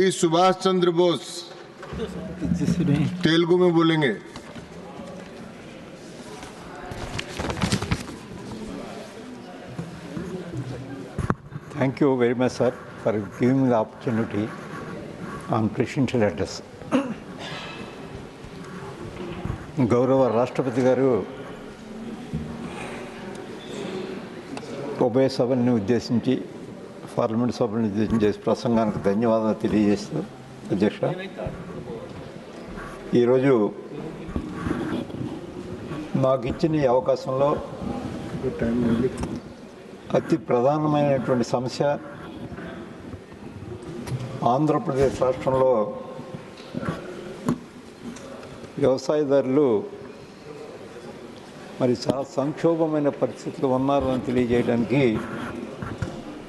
सुभाष चंद्र बोस तेलुगु में बोलेंगे। Thank you very much, sir, for giving me the opportunity on presidential address. గౌరవ రాష్ట్రపతి గారు ఉభయ సభలను ఉద్దేశించి పార్లమెంట్ సభలను ఉద్దేశించి చేసే ప్రసంగానికి ధన్యవాదాలు తెలియజేస్తూ అధ్యక్ష, ఈరోజు నాకు ఇచ్చిన ఈ అవకాశంలో అతి ప్రధానమైనటువంటి సమస్య ఆంధ్రప్రదేశ్ రాష్ట్రంలో వ్యవసాయదారులు మరి చాలా సంక్షోభమైన పరిస్థితులు ఉన్నారని తెలియజేయడానికి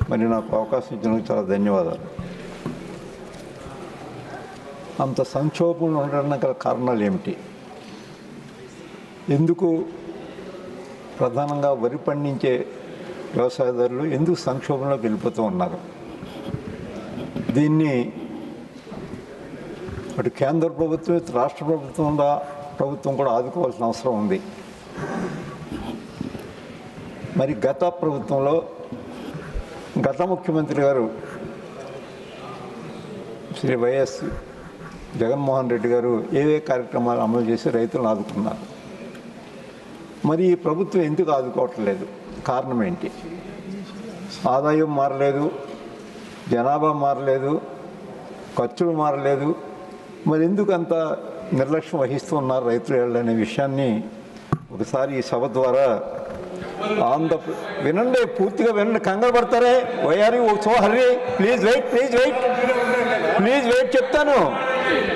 మరి నాకు అవకాశం ఇచ్చినందుకు చాలా ధన్యవాదాలు. అంత సంక్షోభంలో ఉండడానికి గల కారణాలు ఏమిటి? ఎందుకు ప్రధానంగా వరి పండించే వ్యవసాయదారులు ఎందుకు సంక్షోభంలోకి వెళ్ళిపోతూ ఉన్నారు? దీన్ని అటు కేంద్ర ప్రభుత్వం ఇటు రాష్ట్ర ప్రభుత్వం కూడా ఆదుకోవాల్సిన అవసరం ఉంది. మరి గత ప్రభుత్వంలో గత ముఖ్యమంత్రి గారు శ్రీ వైఎస్ జగన్మోహన్ రెడ్డి గారు ఏవే కార్యక్రమాలు అమలు చేసి రైతులను ఆదుకున్నారు. మరి ఈ ప్రభుత్వం ఎందుకు ఆదుకోవట్లేదు? కారణం ఏంటి? ఆదాయం మారలేదు, జనాభా మారలేదు, ఖర్చులు మారలేదు, మరి ఎందుకు అంత నిర్లక్ష్యం వహిస్తూ ఉన్నారు రైతులు అనే విషయాన్ని ఒకసారి ఈ సభ ద్వారా వినండి, పూర్తిగా వినండి. కంగారు పడతారే, why are you so hurry, please wait చెప్తాను,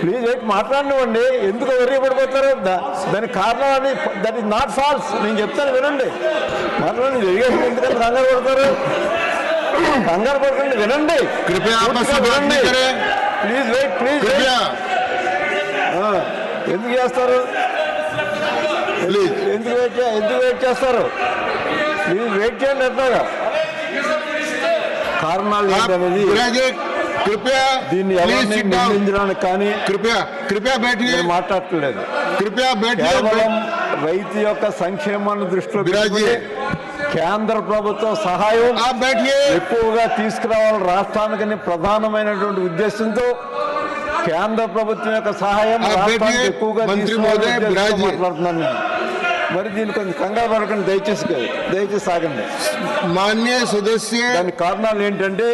ప్లీజ్ వెయిట్ మాట్లాడినివ్వండి. ఎందుకు వెర్రీ పడిపోతారు? దానికి కారణం అని దట్ ఈస్ నాట్ ఫాల్స్. నేను చెప్తాను, వినండి, మాట్లాడండి. ఎందుకంటే కంగారు పడతారు? కంగారు పడకండి, వినండి, వినండి, ప్లీజ్ వెయిట్. ఎందుకు చేస్తారు? ఎందుకు వెయిట్ చేస్తారు? ప్లీజ్ వెయిట్ చేయండి. ఎట్లాగా కారణాలు ఏంటనేది దీన్ని నిందించడానికి కానీ మాట్లాడట్లేదు. కేవలం రైతు యొక్క సంక్షేమాన్ని దృష్టిలో పెట్టుకుని కేంద్ర ప్రభుత్వం సహాయం ఎక్కువగా తీసుకురావాలని రాష్ట్రానికి ప్రధానమైనటువంటి ఉద్దేశంతో కేంద్ర ప్రభుత్వం యొక్క సహాయం రాష్ట్రానికి ఎక్కువగా మాట్లాడుతున్నాను నేను. మరి దీన్ని కొంచెం కంగారు పడకండి, దయచేసి సాగండి. మాన్య సదస్య దానికి కారణాలు ఏంటంటే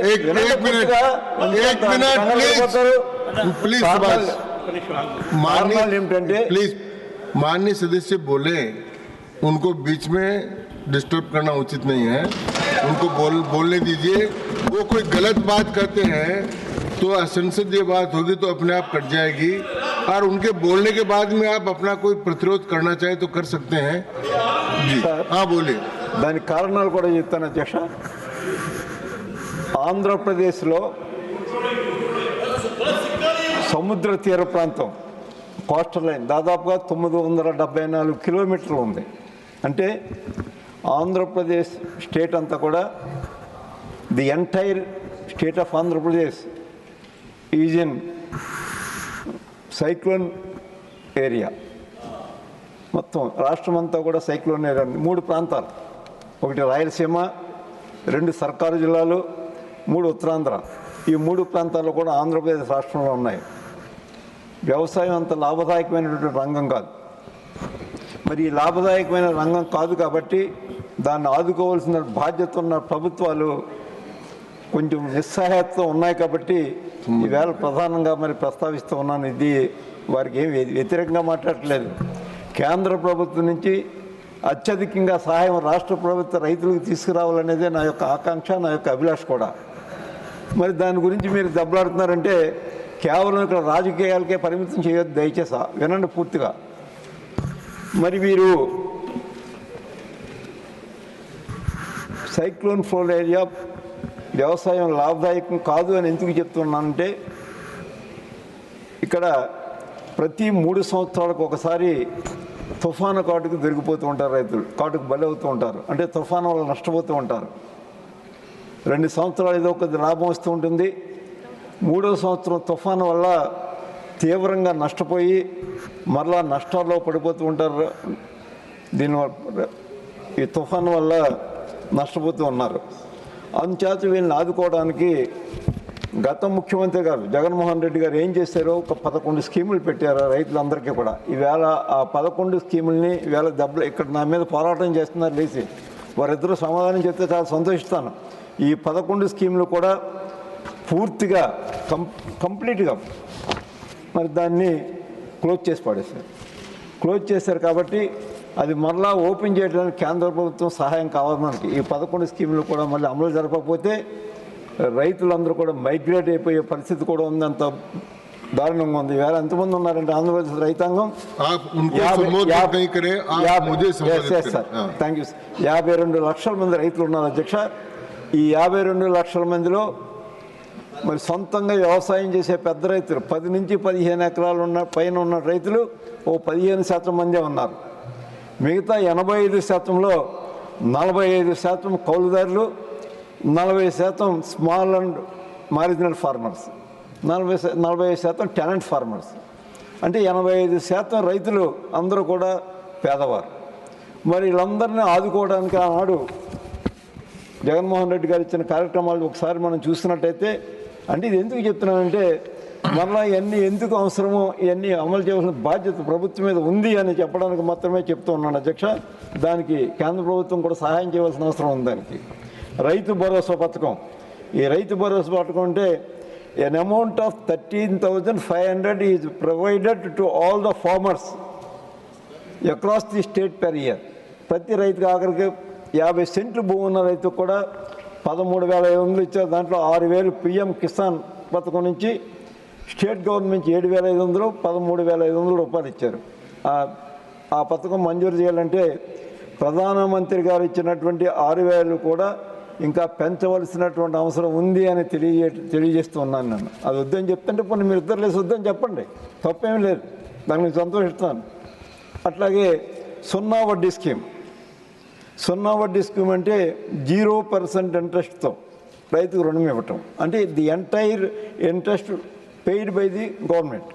प्लीज माननीय सदस्य बोले, उनको बीच में डिस्टर्ब करना उचित नहीं है, उनको बोलने दीजिए. वो कोई गलत बात करते हैं तो असंसदीय बात होगी तो अपने आप कट जाएगी, और उनके बोलने के बाद में आप अपना कोई प्रतिरोध करना चाहे तो कर सकते हैं. जी हाँ बोलिए. దానికి కారణాలు కూడా చెప్తాను అధ్యక్ష. ఆంధ్రప్రదేశ్లో సముద్ర తీర ప్రాంతం కోస్టల్ లైన్ దాదాపుగా 974 కిలోమీటర్లు ఉంది. అంటే ఆంధ్రప్రదేశ్ స్టేట్ అంతా కూడా the entire state of Andhra Pradesh is in cyclone area. మొత్తం రాష్ట్రం అంతా కూడా సైక్లోన్ ఏరియా. 3 ప్రాంతాలు, ఒకటి రాయలసీమ, 2 సర్కారు జిల్లాలు, 3 ఉత్తరాంధ్ర. ఈ 3 ప్రాంతాలు కూడా ఆంధ్రప్రదేశ్ రాష్ట్రంలో ఉన్నాయి. వ్యవసాయం అంత లాభదాయకమైనటువంటి రంగం కాదు. మరి ఈ లాభదాయకమైన రంగం కాదు కాబట్టి దాన్ని ఆదుకోవాల్సిన బాధ్యత ఉన్న ప్రభుత్వాలు కొంచెం నిస్సహాయతతో ఉన్నాయి. కాబట్టి ఈవేళ ప్రధానంగా మరి ప్రస్తావిస్తూ ఉన్నాను. ఇది వారికి ఏం వ్యతిరేకంగా మాట్లాడట్లేదు. కేంద్ర ప్రభుత్వం నుంచి అత్యధికంగా సహాయం రాష్ట్ర ప్రభుత్వ రైతులకు తీసుకురావాలనేదే నా యొక్క ఆకాంక్ష, నా యొక్క అభిలాష కూడా. మరి దాని గురించి మీరు దెబ్బలాడుతున్నారంటే కేవలం ఇక్కడ రాజకీయాలకే పరిమితం చేయొద్దు. దయచేసి వినండి పూర్తిగా. మరి వీరు సైక్లోన్ ఫ్లోర్ ఏరియా వ్యవసాయం లాభదాయకం కాదు అని ఎందుకు చెప్తున్నానంటే, ఇక్కడ ప్రతి 3 సంవత్సరాలకు ఒకసారి తుఫాను కాటుకు దొరికిపోతూ ఉంటారు రైతులు, కాటుకు బలవుతూ ఉంటారు. అంటే తుఫాను వల్ల నష్టపోతూ ఉంటారు. 2 సంవత్సరాలు ఏదో కొద్ది లాభం వస్తూ ఉంటుంది, మూడో సంవత్సరం తుఫాను వల్ల తీవ్రంగా నష్టపోయి మరలా నష్టాల్లో పడిపోతూ ఉంటారు. దీనివల్ల ఈ తుఫాను వల్ల నష్టపోతూ ఉన్నారు. అందుచేత వీళ్ళని ఆదుకోవడానికి గత ముఖ్యమంత్రి గారు జగన్మోహన్ రెడ్డి గారు ఏం చేశారో ఒక 11 స్కీములు పెట్టారు రైతులందరికీ కూడా. ఈవేళ ఆ 11 స్కీముల్ని ఈవేళ దెబ్బలు ఇక్కడ నా మీద పోరాటం చేస్తున్నారు లేచి, వారిద్దరూ సమాధానం చెప్తే చాలా సంతోషిస్తాను. ఈ 11 స్కీములు కూడా పూర్తిగా కంప్లీట్గా మరి దాన్ని క్లోజ్ చేశారు కాబట్టి అది మరలా ఓపెన్ చేయడానికి కేంద్ర ప్రభుత్వం సహాయం కావాలి మనకి. ఈ 11 స్కీములు కూడా మళ్ళీ అమలు జరపకపోతే రైతులందరూ కూడా మైగ్రేట్ అయిపోయే పరిస్థితి కూడా ఉంది. అంత దారుణంగా ఉంది. వేరే ఎంతమంది ఉన్నారంటే ఆంధ్రప్రదేశ్ రైతాంగం 52 లక్షల మంది రైతులు ఉన్నారు అధ్యక్ష. ఈ 52 లక్షల మందిలో మరి సొంతంగా వ్యవసాయం చేసే పెద్ద రైతులు 10 నుంచి 15 ఎకరాలు పైన ఉన్న రైతులు 15% మందే ఉన్నారు. మిగతా 85%లో 45% కౌలుదారులు, 40% small and marginal farmers, 40% tenant farmers. అంటే 85% రైతులు అందరూ కూడా పేదవారు. మరి వీళ్ళందరినీ ఆదుకోవడానికి ఆనాడు జగన్మోహన్ రెడ్డి గారు ఇచ్చిన కార్యక్రమాలు ఒకసారి మనం చూసినట్టయితే, అంటే ఇది ఎందుకు చెప్తున్నానంటే మరలా ఇవన్నీ ఎందుకు అవసరమో ఇవన్నీ అమలు చేయవలసిన బాధ్యత ప్రభుత్వం మీద ఉంది అని చెప్పడానికి మాత్రమే చెప్తూ ఉన్నాను అధ్యక్ష. దానికి కేంద్ర ప్రభుత్వం కూడా సహాయం చేయవలసిన అవసరం ఉంది. దానికి రైతు భరోసా పథకం, ఈ రైతు భరోసా పథకం అంటే an amount of 13,500 is provided to all the farmers across the state per year. ప్రతి రైతుకి ఆఖరికి 50 సెంట్లు భూమి ఉన్న రైతుకు కూడా 13,500 ఇచ్చారు. దాంట్లో 6,000 పిఎం కిసాన్ పథకం నుంచి, స్టేట్ గవర్నమెంట్ 7,500, 13,500 రూపాయలు ఇచ్చారు. ఆ పథకం మంజూరు చేయాలంటే ప్రధానమంత్రి గారు ఇచ్చినటువంటి 6,000 కూడా ఇంకా పెంచవలసినటువంటి అవసరం ఉంది అని తెలియజేస్తూ ఉన్నాను నేను. అది వద్దని చెప్తుంటే పోనీ మీరు ఇద్దరు లేసి వద్దని చెప్పండి, తప్పేమీ లేదు, దానికి సంతోషిస్తాను. అట్లాగే సున్నా వడ్డీ స్కీమ్ అంటే 0% ఇంట్రెస్ట్తో రైతుకు రుణం ఇవ్వటం. అంటే the entire interest paid by the government.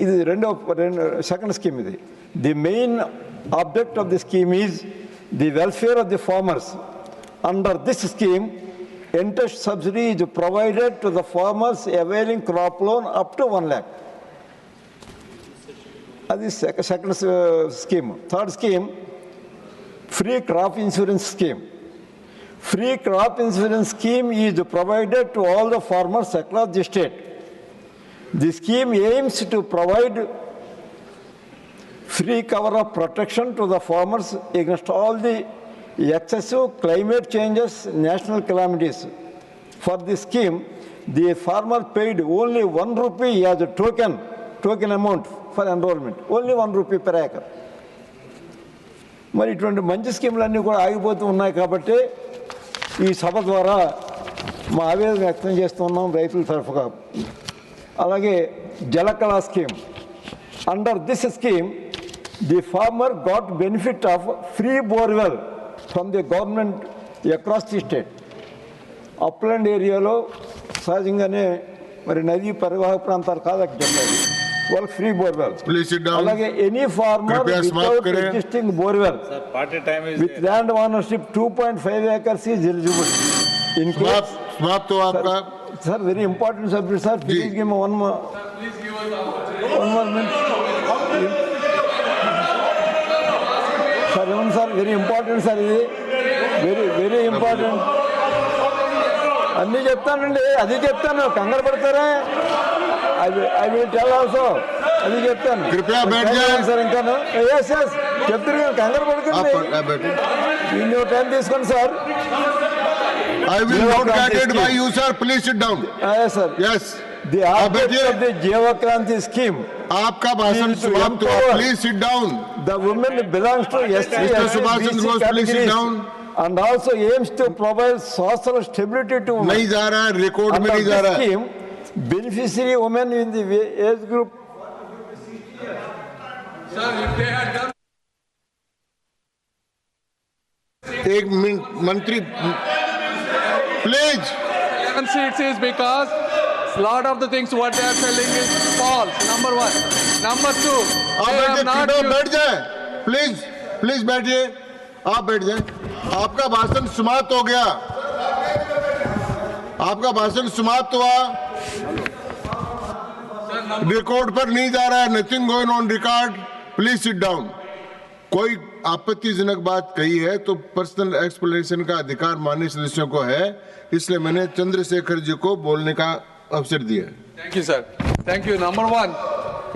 ఇది సెకండ్ స్కీమ్. ఇది the main object of the scheme is the welfare of the farmers. Under this scheme, interest subsidy is provided to the farmers availing crop loan up to 1 lakh. That is second scheme. Third scheme, free crop insurance scheme. Free crop insurance scheme is provided to all the farmers across the state. The scheme aims to provide free cover of protection to the farmers against all the excessive climate changes, national calamities. For this scheme, the farmer paid only 1 rupee as a token amount for enrollment. Only 1 rupee per acre. మరి ఇటువంటి మంచి స్కీములన్నీ కూడా ఆగిపోతూ ఉన్నాయి కాబట్టి ఈ సభ ద్వారా మా ఆవేదన వ్యక్తం చేస్తున్నాం రైతుల తరఫుగా. అలాగే Jalakala scheme. Under this scheme the farmer got benefit of free borewell from the government across the state. Upland ఏరియాలో సహజంగానే మరి నదీ పరివాహక ప్రాంతాలు కాదని చెప్పారు, వాళ్ళకి ఫ్రీ బోర్వెల్. అలాగే any farmer without existing borewell with land ownership 2.5 acres is eligible. In case sir, very important subject sir, please give me one more minute. Sir, very important sir, ఇది very important. అన్నీ చెప్తానండి, అది చెప్తాను, కంగారు పడతారా? I will tell also, అది చెప్తాను sir. ఇంకాను చెప్తారు, కంగారు పడుతుంది. నువ్వు టైం తీసుకోండి sir. I will not get it by you, sir. Please sit down. Yes, sir. Yes. The object of the Jivakranti scheme. आपका भाषण समाप्त हुआ. Please sit down. The women belongs to SC, please sit down. And also aims to provide social stability to women. नहीं जा रहा है, record में नहीं जा रहा है. Beneficiary women in the age group. Sir, if they had done. एक मिनट मंत्री, please. 11 seats is because lot of the things what they are telling is false. Number one. Number two, आप they have बैठिए, not कृपया used- बैठ जाए, please please बैठिए, आप बैठ जाए। आपका भाषण समाप्त हो गया, आपका भाषण समाप्त हुआ, रिकॉर्ड पर नहीं जा रहा है, nothing going on record, please sit down. कोई आपत्तिजनक बात कही है तो पर्सनल एक्सप्लेनेशन का अधिकार माननीय सदस्यों को है, इसलिए मैंने चंद्रशेखर जी को बोलने का अवसर दिया। Thank you, sir. Thank you. Number one,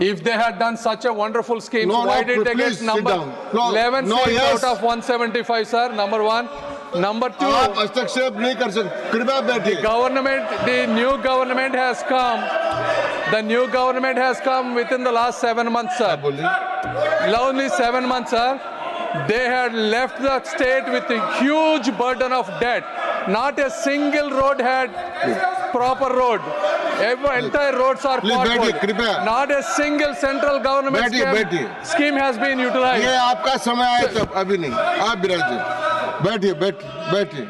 if they had done such a wonderful scheme, No, why no, did they please get sit number down. No, 11 no, seats yes. out of 175, sir? Number one. Number two, आप हस्तक्षेप नहीं कर सकते, कृपया बैठिए। the new government has come. The new government has come within the last 7 months, sir. बोलिए। Only 7 months, sir. They had left the state with a huge burden of debt. Not a single road had proper road. Entire roads are Please, बैठिए, potholed. कृपया। Not a single central government बैठिए। scheme has been utilized. ये आपका समय है, तब अभी नहीं, आप विराजिए, बैठिए बैठिए।